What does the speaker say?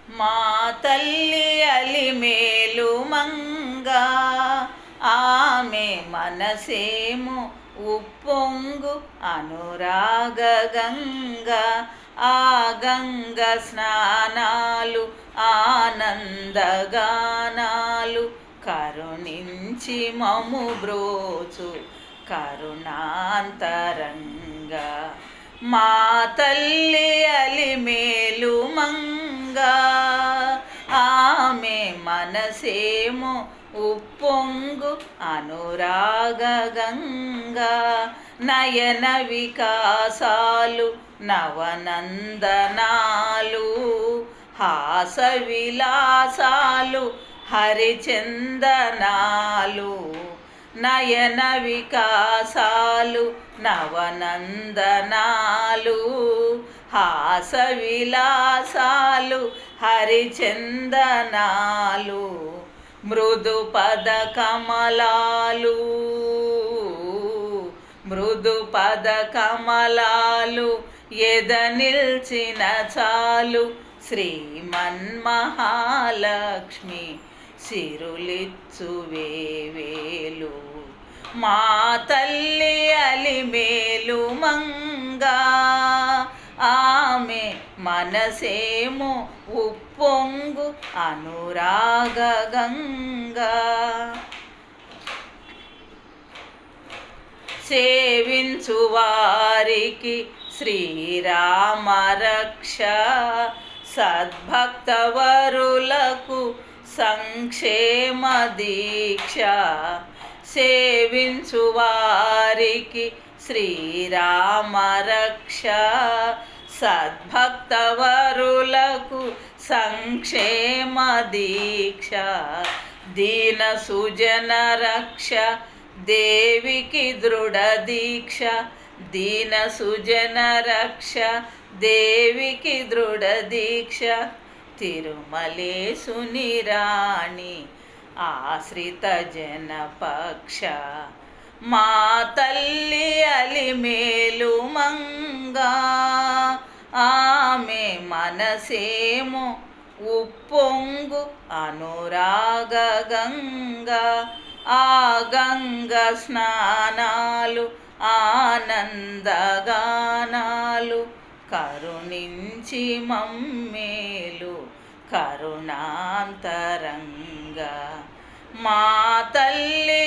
మా తల్లి అలిమేలు మంగ, ఆమె మనసేము ఉప్పొంగు అనురాగ గంగ. ఆ గంగ స్నానాలు ఆనందగానాలు, కరుణించి మము బ్రోచు కరుణాంతరంగ. మా తల్లి అలిమేలు మంగ, ఆమె మనసేమో ఉప్పొంగు అనురాగ గంగ. నయన వికాసాలు నవనందనాలు, హాస విలాసాలు హరిచందనాలు. నయన వికాసాలు నవనందనాలు, హాస విలాసాలు హరిచందనాలు. మృదు పద కమలాలు, మృదు పద కమలాలు ఎద నిల్చిన చాలు. శ్రీమన్మహాలక్ష్మి సిరులిచ్చు వేవేలు. మా తల్లి అలిమేలు మంగ, ఆమె మనసేమో ఉప్పొంగు అనురాగ గంగ. సేవించు వారికి శ్రీరామ రక్ష, సద్భక్తవరులకు సంక్షేమ దీక్ష. సేవించు వారికి శ్రీరామ రక్ష, సద్భక్తవరులకు సంక్షేమ దీక్ష. దీన సుజన రక్ష దేవికి దృఢ దీక్ష. దీన సుజన రక్ష దేవికి దృఢ దీక్ష. తిరుమలేశుని రాణి ఆశ్రిత జనపక్ష. మా తల్లి అలిమేలు మంగ, ఆమె మనసేమో ఉప్పొంగు అనురాగ గంగ. ఆ గంగ స్నానాలు ఆనందగానాలు, కరుణించి మమ్మేలు కరుణాంతరంగ. మా తల్లి